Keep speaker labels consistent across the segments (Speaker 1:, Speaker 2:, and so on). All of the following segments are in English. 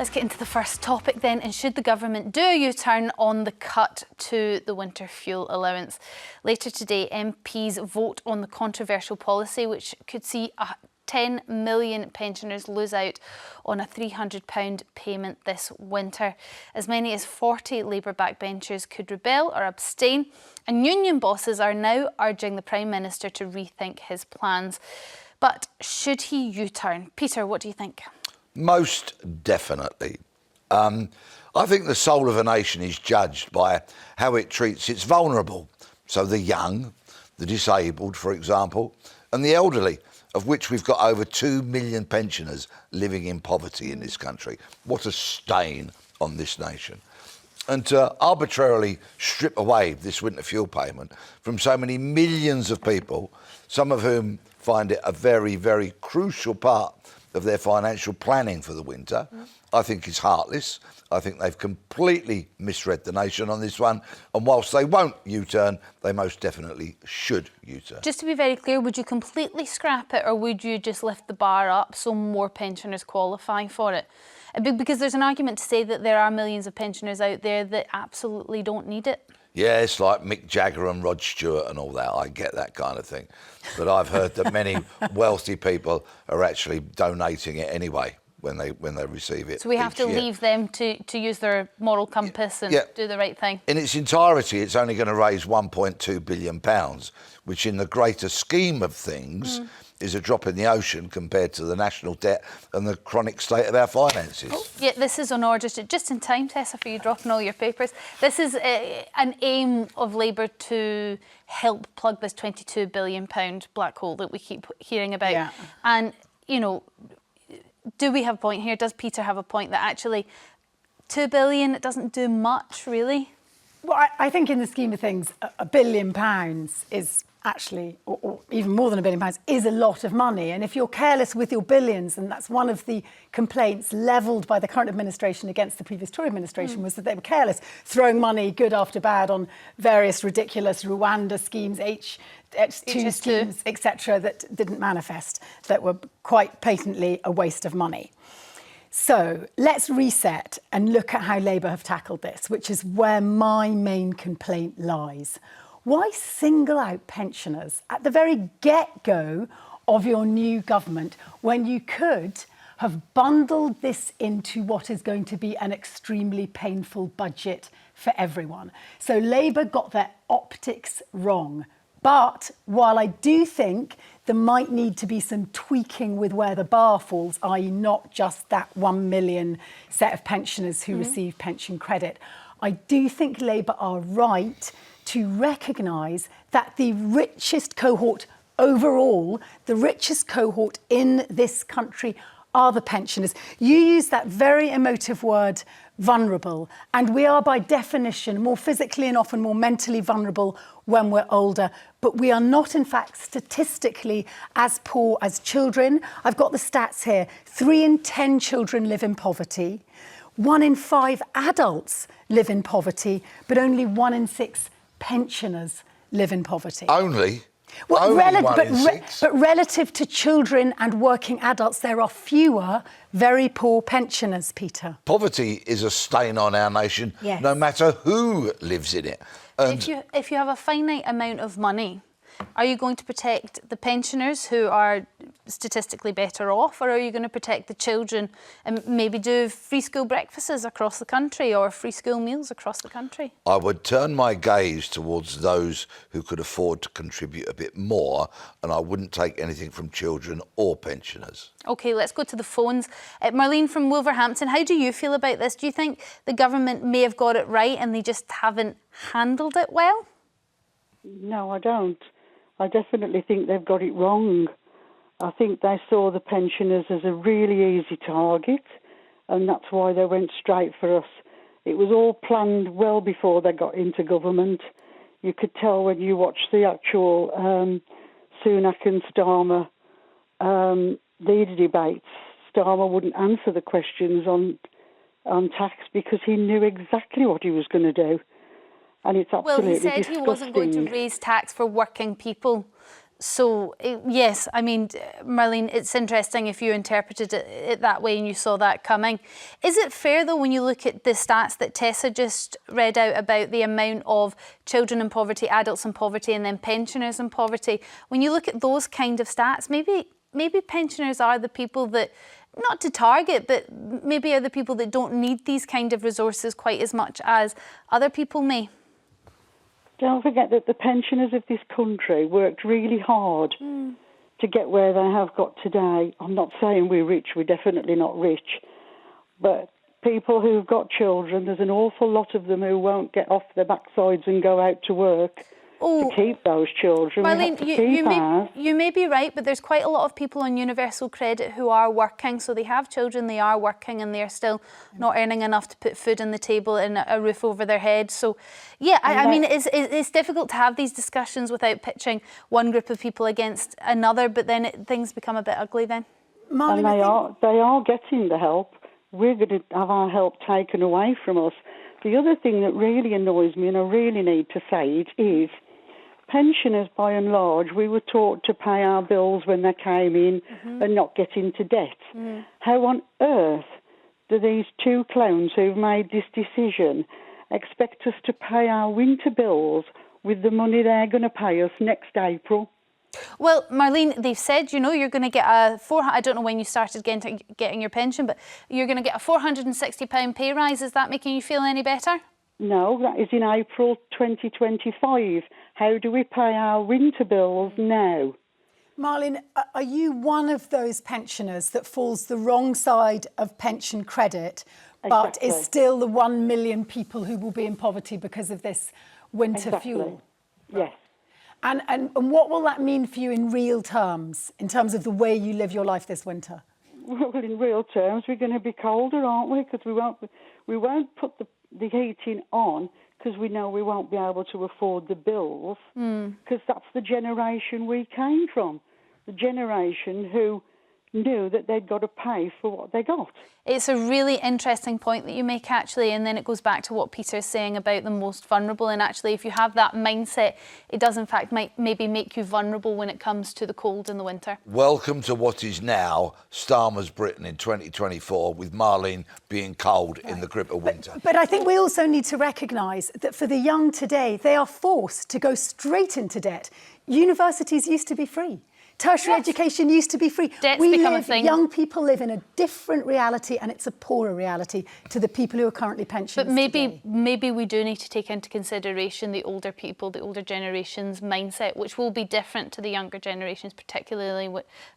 Speaker 1: Let's get into the first topic then. And should the government do a U-turn on the cut to the winter fuel allowance? Later today, MPs vote on the controversial policy, which could see 10 million pensioners lose out on a £300 payment this winter. As many as 40 Labour backbenchers could rebel or abstain, and union bosses are now urging the Prime Minister to rethink his plans. But should he U-turn? Peter, what do you think?
Speaker 2: Most definitely. I think the soul of a nation is judged by how it treats its vulnerable. So the young, the disabled, for example, and the elderly, of which we've got over 2 million pensioners living in poverty in this country. What a stain on this nation. And to arbitrarily strip away this winter fuel payment from so many millions of people, some of whom find it a very, very crucial part of their financial planning for the winter, I think is heartless. I think they've completely misread the nation on this one. And whilst they won't U-turn, they most definitely should U-turn.
Speaker 1: Just to be very clear, would you completely scrap it, or would you just lift the bar up so more pensioners qualify for it? Because there's an argument to say that there are millions of pensioners out there that absolutely don't need it.
Speaker 2: Yeah, it's like Mick Jagger and Rod Stewart and all that. I get that kind of thing. But I've heard that many wealthy people are actually donating it anyway when they receive it.
Speaker 1: So we have to leave them to use their moral compass and do the right thing.
Speaker 2: In its entirety, it's only going to raise £1.2 billion, which in the greater scheme of things is a drop in the ocean compared to the national debt and the chronic state of our finances.
Speaker 1: Oh, yeah, this is on order just in time, Tessa, for you dropping all your papers. This is an aim of Labour to help plug this £22 billion black hole that we keep hearing about. Yeah. And, you know, do we have a point here? Does Peter have a point that actually £2 billion, it doesn't do much, really?
Speaker 3: Well, I think in the scheme of things, £1 billion is actually, or even more than £1 billion, is a lot of money. And if you're careless with your billions, and that's one of the complaints levelled by the current administration against the previous Tory administration, was that they were careless, throwing money good after bad on various ridiculous Rwanda schemes, H2 schemes, etc., that didn't manifest, that were quite patently a waste of money. So let's reset and look at how Labour have tackled this, which is where my main complaint lies. Why single out pensioners at the very get-go of your new government when you could have bundled this into what is going to be an extremely painful budget for everyone? So Labour got their optics wrong. But while I do think there might need to be some tweaking with where the bar falls, i.e. not just that 1 million set of pensioners who receive pension credit, I do think Labour are right to recognise that the richest cohort overall, the richest cohort in this country, are the pensioners. You use that very emotive word, vulnerable, and we are by definition more physically and often more mentally vulnerable when we're older, but we are not in fact statistically as poor as children. I've got the stats here. 3 in 10 children live in poverty. 1 in 5 adults live in poverty, but only 1 in 6 pensioners live in poverty.
Speaker 2: Only?
Speaker 3: Well,
Speaker 2: only 1 in 6?
Speaker 3: But relative to children and working adults, there are fewer very poor pensioners, Peter.
Speaker 2: Poverty is a stain on our nation, no matter who lives in it. And
Speaker 1: if you have a finite amount of money, are you going to protect the pensioners who are statistically better off, or are you going to protect the children and maybe do free school breakfasts across the country or free school meals across the country?
Speaker 2: I would turn my gaze towards those who could afford to contribute a bit more, and I wouldn't take anything from children or pensioners.
Speaker 1: OK, let's go to the phones. Marlene from Wolverhampton, how do you feel about this? Do you think the government may have got it right and they just haven't handled it well?
Speaker 4: No, I don't. I definitely think they've got it wrong. I think they saw the pensioners as a really easy target, and that's why they went straight for us. It was all planned well before they got into government. You could tell when you watched the actual Sunak and Starmer leader debates. Starmer wouldn't answer the questions on tax because he knew exactly what he was going to do. And it's absolutely disgusting.
Speaker 1: Well, he said he wasn't going to raise tax for working people. So, yes, I mean, Marlene, it's interesting if you interpreted it that way and you saw that coming. Is it fair, though, when you look at the stats that Tessa just read out about the amount of children in poverty, adults in poverty, and then pensioners in poverty, when you look at those kind of stats, maybe pensioners are the people that, not to target, but maybe are the people that don't need these kind of resources quite as much as other people may?
Speaker 4: Don't forget that the pensioners of this country worked really hard to get where they have got today. I'm not saying we're rich, we're definitely not rich, but people who've got children, there's an awful lot of them who won't get off their backsides and go out to work to keep those children.
Speaker 1: Marlene, you may be right, but there's quite a lot of people on universal credit who are working, so they have children, they are working, and they're still not earning enough to put food on the table and a roof over their head. So, yeah, I mean, it's difficult to have these discussions without pitching one group of people against another, but then things become a bit ugly then.
Speaker 3: Marlene,
Speaker 4: and they are getting the help. We're going to have our help taken away from us. The other thing that really annoys me, and I really need to say it, is pensioners, by and large, we were taught to pay our bills when they came in and not get into debt. How on earth do these two clowns who've made this decision expect us to pay our winter bills with the money they're going to pay us next April?
Speaker 1: Well, Marlene, they've said, you're going to get I don't know when you started getting your pension, but you're going to get a £460 pay rise. Is that making you feel any better?
Speaker 4: No, that is in April 2025. How do we pay our winter bills now?
Speaker 3: Marlene, are you one of those pensioners that falls the wrong side of pension credit, but is still the 1 million people who will be in poverty because of this winter fuel?
Speaker 4: Yes.
Speaker 3: And what will that mean for you in real terms, in terms of the way you live your life this winter?
Speaker 4: Well, in real terms, we're going to be colder, aren't we? Because we won't put the heating on because we know we won't be able to afford the bills, because that's the generation we came from, the generation who knew that they'd got to pay for what they got.
Speaker 1: It's a really interesting point that you make, actually, and then it goes back to what Peter's saying about the most vulnerable. And actually, if you have that mindset, it does in fact maybe make you vulnerable when it comes to the cold in the winter.
Speaker 2: Welcome to what is now Starmer's Britain in 2024, with Marlene being cold in the grip of winter.
Speaker 3: But I think we also need to recognise that for the young today, they are forced to go straight into debt. Universities used to be free. Tertiary education used to be free.
Speaker 1: Debt's become a thing.
Speaker 3: Young people live in a different reality, and it's a poorer reality to the people who are currently pensioners.
Speaker 1: But maybe we do need to take into consideration the older people, the older generation's mindset, which will be different to the younger generations, particularly,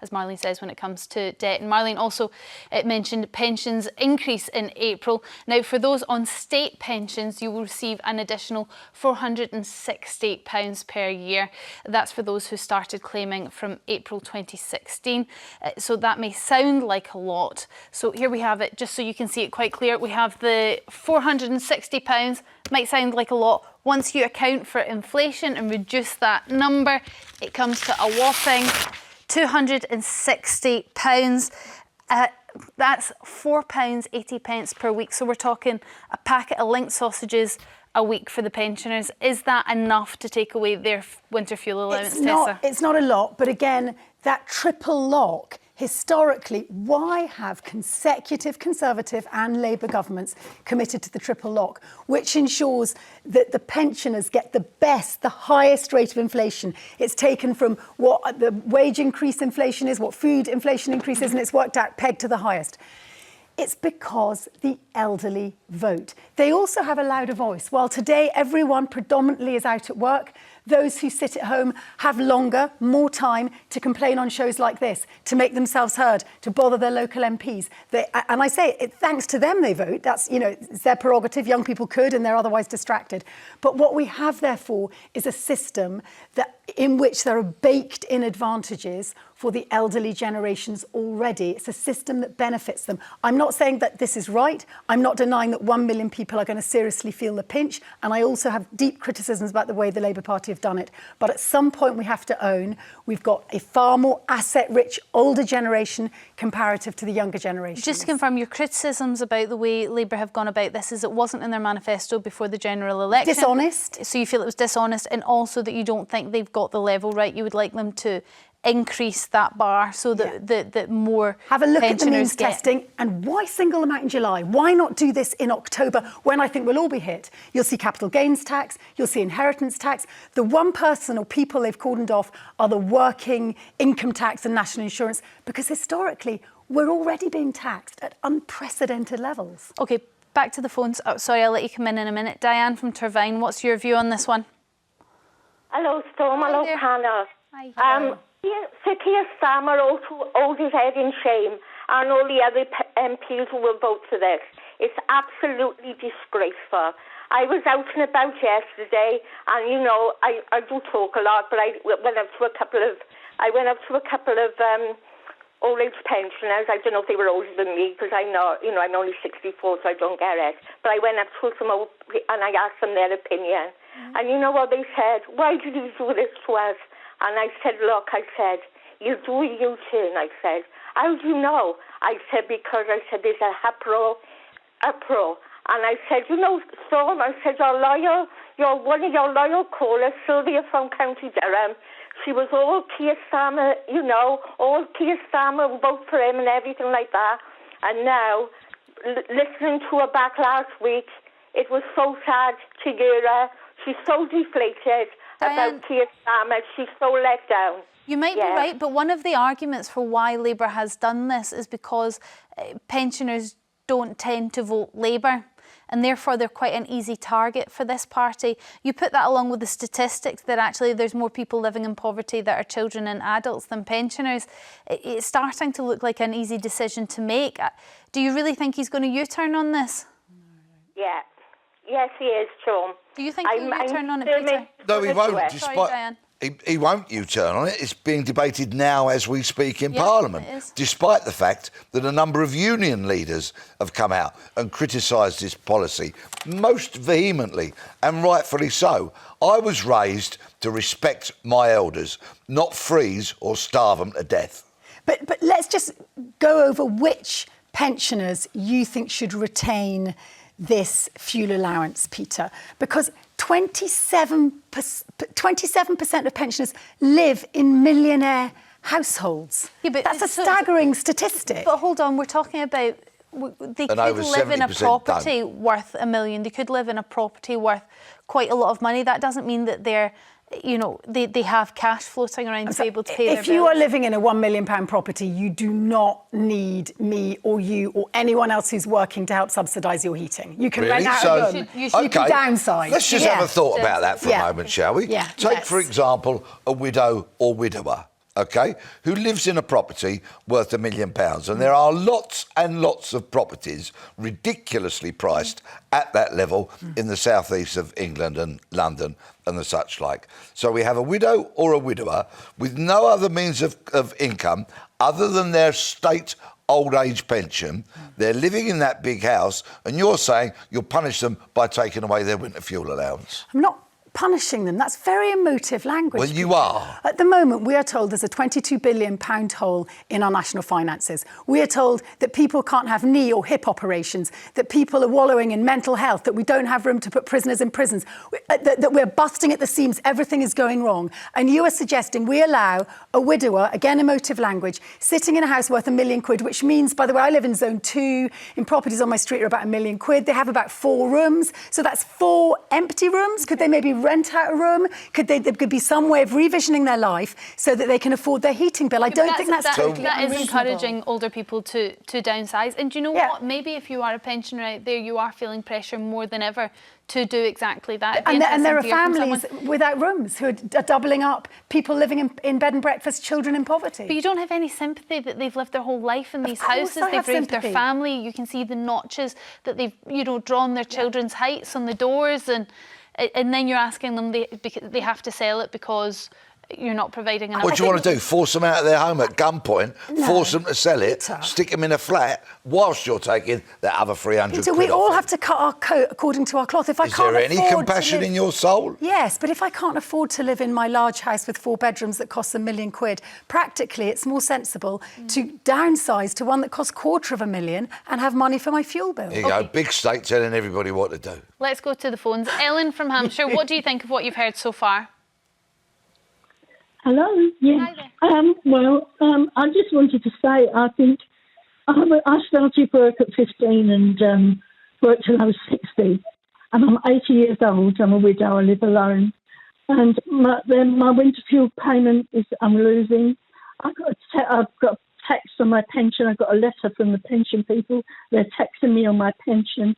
Speaker 1: as Marlene says, when it comes to debt. And Marlene also mentioned pensions increase in April. Now, for those on state pensions, you will receive an additional £460 per year. That's for those who started claiming from April 2016. So that may sound like a lot. So here we have it, just so you can see it quite clear. We have the £460, might sound like a lot. Once you account for inflation and reduce that number, it comes to a whopping £260. That's £4.80 per week. So we're talking a packet of linked sausages a week for the pensioners. Is that enough to take away their winter fuel allowance, Tessa?
Speaker 3: It's not a lot, but again, that triple lock, historically, why have consecutive Conservative and Labour governments committed to the triple lock, which ensures that the pensioners get the highest rate of inflation? It's taken from what the wage increase inflation is, what food inflation increase is, and it's worked out pegged to the highest. It's because the elderly vote. They also have a louder voice. While today everyone predominantly is out at work, those who sit at home have more time to complain on shows like this, to make themselves heard, to bother their local MPs. And I say, thanks to them they vote. That's, it's their prerogative. Young people could, and they're otherwise distracted. But what we have, therefore, is a system in which there are baked-in advantages for the elderly generations already. It's a system that benefits them. I'm not saying that this is right. I'm not denying that 1 million people are going to seriously feel the pinch. And I also have deep criticisms about the way the Labour Party have done it. But at some point we have to own we've got a far more asset-rich older generation comparative to the younger generation.
Speaker 1: Just to confirm, your criticisms about the way Labour have gone about this is it wasn't in their manifesto before the general election.
Speaker 3: Dishonest.
Speaker 1: So you feel it was dishonest, and also that you don't think they've got the level right. You would like them to increase that bar so that that more
Speaker 3: have a look at the
Speaker 1: pensioners
Speaker 3: means
Speaker 1: get.
Speaker 3: testing. And why single them out in July? Why not do this in October when I think we'll all be hit? You'll see capital gains tax, you'll see inheritance tax. The one person or people they've cordoned off are the working income tax and national insurance, because historically we're already being taxed at unprecedented levels.
Speaker 1: OK, back to the phones. Oh, sorry, I'll let you come in a minute. Diane from Turvine, what's your view on this one?
Speaker 5: Hello, Storm. Hello, Hannah.
Speaker 1: Hi.
Speaker 5: Sir Keir Starmer also holds his head in shame, and all the other MPs who will vote for this. It's absolutely disgraceful. I was out and about yesterday, and you know, I do talk a lot, but I went up to a couple of old age pensioners. I don't know if they were older than me, because I'm only 64, so I don't get it. But I went up to some old, and I asked them their opinion. And you know what they said? Why did he do this to us? And I said, look, you do a U-turn, I said. How do you know? I said, because there's a pro. And I said, you know, Storm, I said, one of your loyal callers, Sylvia from County Durham, she was all Keir Starmer, all Keir Starmer, vote for him and everything like that. And now, listening to her back last week, it was so sad to hear her. She's so deflated about Keir Starmer. She's so let down.
Speaker 1: You might be right, but one of the arguments for why Labour has done this is because pensioners don't tend to vote Labour, and therefore they're quite an easy target for this party. You put that along with the statistics that actually there's more people living in poverty that are children and adults than pensioners. It's starting to look like an easy decision to make. Do you really think he's going to U-turn on this?
Speaker 5: Yeah. Yes, he is, Sean.
Speaker 1: Do you think he'll U-turn on it, Peter?
Speaker 2: No, he won't.
Speaker 1: Sorry, Diane.
Speaker 2: He won't U-turn on it. It's being debated now as we speak in Parliament, despite the fact that a number of union leaders have come out and criticised this policy most vehemently, and rightfully so. I was raised to respect my elders, not freeze or starve them to death.
Speaker 3: But let's just go over which pensioners you think should retain this fuel allowance, Peter, because 27% of pensioners live in millionaire households. Yeah, but that's a staggering statistic.
Speaker 1: But hold on, we're talking about they could live in a property worth $1 million. They could live in a property worth quite a lot of money. That doesn't mean that they're, they have cash floating around to be able to pay their bills.
Speaker 3: If you are living in a £1 million property, you do not need me or you or anyone else who's working to help subsidise your heating. You can rent out a room. You can downsize.
Speaker 2: Let's just have a thought about that for a moment, shall we?
Speaker 3: Yeah.
Speaker 2: Take, for example, a widow or widower, who lives in a property worth £1 million. And there are lots and lots of properties ridiculously priced at that level in the southeast of England and London and the such like. So we have a widow or a widower with no other means of income other than their state old age pension. They're living in that big house, and you're saying you'll punish them by taking away their winter fuel allowance.
Speaker 3: I'm not punishing them. That's very emotive language.
Speaker 2: Well, you are.
Speaker 3: At the moment, we are told there's a £22 billion hole in our national finances. We are told that people can't have knee or hip operations, that people are wallowing in mental health, that we don't have room to put prisoners in prisons, that we're busting at the seams, everything is going wrong. And you are suggesting we allow a widower, again emotive language, sitting in a house worth £1 million, which means, by the way, I live in zone 2, in properties on my street are about £1 million. They have about 4 rooms, so that's 4 empty rooms. Could they maybe rent out a room? There could be some way of revisioning their life so that they can afford their heating bill. I don't think that's totally
Speaker 1: That is
Speaker 3: unreasonable.
Speaker 1: encouraging older people to downsize. And do you know what? Maybe if you are a pensioner out there, you are feeling pressure more than ever to do exactly that.
Speaker 3: And there are families without rooms who are doubling up, people living in bed and breakfast, children in poverty.
Speaker 1: But you don't have any sympathy that they've lived their whole life in these houses. They've raised their family. You can see the notches that they've, drawn their children's heights on the doors, and then you're asking them they have to sell it because you're not providing enough.
Speaker 2: What do you want to do? Force them out of their home at gunpoint, force them to sell it,
Speaker 3: Peter.
Speaker 2: stick them in a flat, whilst you're taking that other 300
Speaker 3: Peter,
Speaker 2: quid
Speaker 3: we all
Speaker 2: off
Speaker 3: have to cut our coat according to our cloth. If I
Speaker 2: Is
Speaker 3: can't
Speaker 2: there any
Speaker 3: afford to
Speaker 2: compassion
Speaker 3: live-
Speaker 2: in your soul?
Speaker 3: Yes, but if I can't afford to live in my large house with 4 bedrooms that costs £1 million, practically it's more sensible to downsize to one that costs £250,000 and have money for my fuel bill.
Speaker 2: There you go, big state telling everybody what to do.
Speaker 1: Let's go to the phones. Ellen from Hampshire, what do you think of what you've heard so far?
Speaker 6: Hello. Yeah. I just wanted to say I think I started work at 15 and worked till I was 60, and I'm 80 years old. I'm a widow. I live alone, and my winter fuel payment is I'm losing. I've got a text on my pension. I got a letter from the pension people. They're texting me on my pension,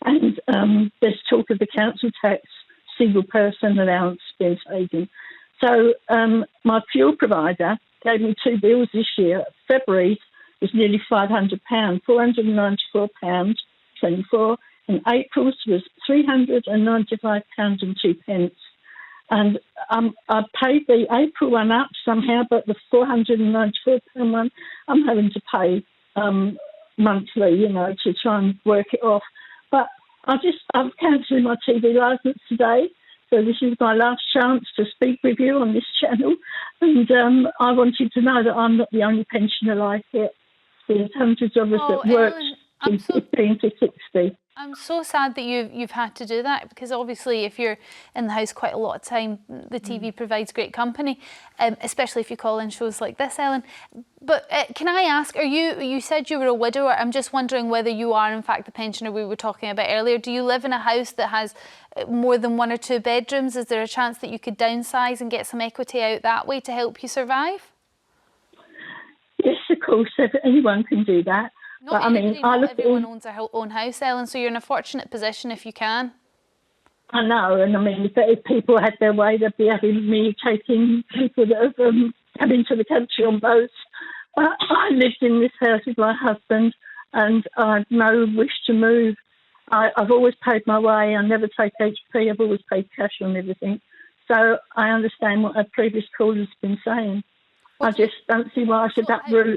Speaker 6: and there's talk of the council tax single person allowance being taken. So my fuel provider gave me 2 bills this year. February was nearly £500, £494.24, and April's was £395.02. And I paid the April one up somehow, but the £494 one I'm having to pay monthly, to try and work it off. But I'm cancelling my TV licence today. So this is my last chance to speak with you on this channel. And I wanted to know that I'm not the only pensioner like it. There's hundreds of us that worked from 15 to 60.
Speaker 1: I'm so sad that you've had to do that, because obviously if you're in the house quite a lot of time, the TV provides great company, especially if you call in shows like this, Ellen. But can I ask, you said you were a widower. I'm just wondering whether you are in fact the pensioner we were talking about earlier. Do you live in a house that has more than 1 or 2 bedrooms? Is there a chance that you could downsize and get some equity out that way to help you survive?
Speaker 6: Yes, of course, anyone can do that.
Speaker 1: Not everyone owns their own house, Ellen, so you're in a fortunate position if you can.
Speaker 6: I know, and if people had their way, they'd be having me taking people that have come into the country on boats. But I lived in this house with my husband, and I had no wish to move. I've always paid my way. I never take HP. I've always paid cash on everything. So I understand what a previous caller's been saying. I just don't see why I should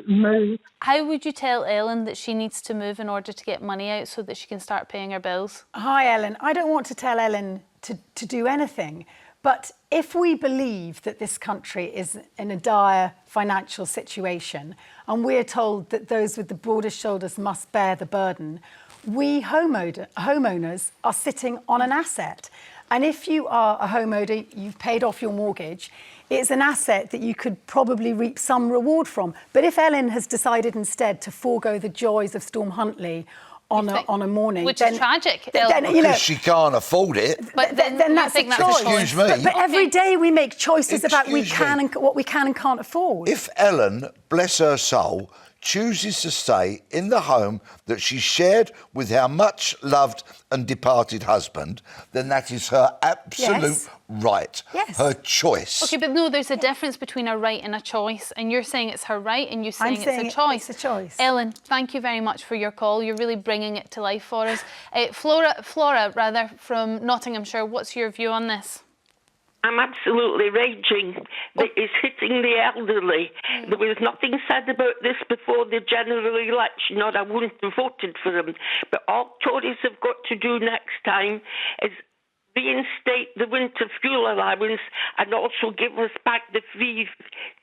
Speaker 6: move.
Speaker 1: How would you tell Ellen that she needs to move in order to get money out so that she can start paying her bills?
Speaker 3: Hi, Ellen. I don't want to tell Ellen to do anything, but if we believe that this country is in a dire financial situation and we're told that those with the broadest shoulders must bear the burden, we homeowners are sitting on an asset. And if you are a homeowner, you've paid off your mortgage, it's an asset that you could probably reap some reward from. But if Ellen has decided instead to forego the joys of Storm Huntley on a morning,
Speaker 1: which is tragic,
Speaker 2: because she can't afford it.
Speaker 1: But
Speaker 3: then that's a choice.
Speaker 2: Excuse me.
Speaker 3: But every day we make choices about what we can and can't afford.
Speaker 2: If Ellen, bless her soul, chooses to stay in the home that she shared with her much loved and departed husband, then that is her absolute right.
Speaker 3: Yes.
Speaker 2: Her choice.
Speaker 1: Okay, but no, there's a difference between a right and a choice, and you're saying it's her right and you're saying it's a choice.
Speaker 3: It's a choice.
Speaker 1: Ellen, thank you very much for your call. You're really bringing it to life for us. Flora from Nottinghamshire, what's your view on this?
Speaker 5: I'm absolutely raging that it's hitting the elderly. There was nothing said about this before the general election, or I wouldn't have voted for them. But all Tories have got to do next time is reinstate the winter fuel allowance and also give us back the free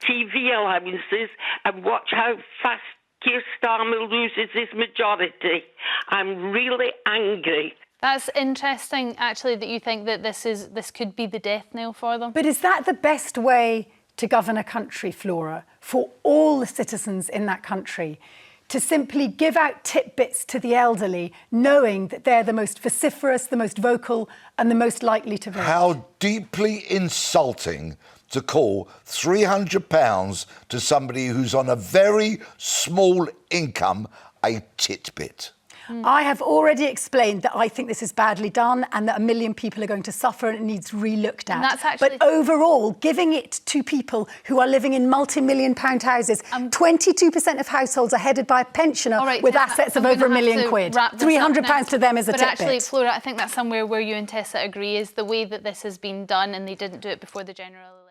Speaker 5: TV allowances and watch how fast Keir Starmer loses his majority. I'm really angry.
Speaker 1: That's interesting, actually, that you think that this could be the death knell for them.
Speaker 3: But is that the best way to govern a country, Flora, for all the citizens in that country? To simply give out tidbits to the elderly, knowing that they're the most vociferous, the most vocal, and the most likely to vote?
Speaker 2: How deeply insulting to call £300 to somebody who's on a very small income a titbit.
Speaker 3: I have already explained that I think this is badly done and that 1 million people are going to suffer and it needs re-looked at.
Speaker 1: And that's actually...
Speaker 3: But overall, giving it to people who are living in multi-million-pound houses, 22% of households are headed by a pensioner with assets of over £1 million. £300 to them is a tidbit.
Speaker 1: But actually, Flora, I think that's somewhere where you and Tessa agree, is the way that this has been done, and they didn't do it before the general election.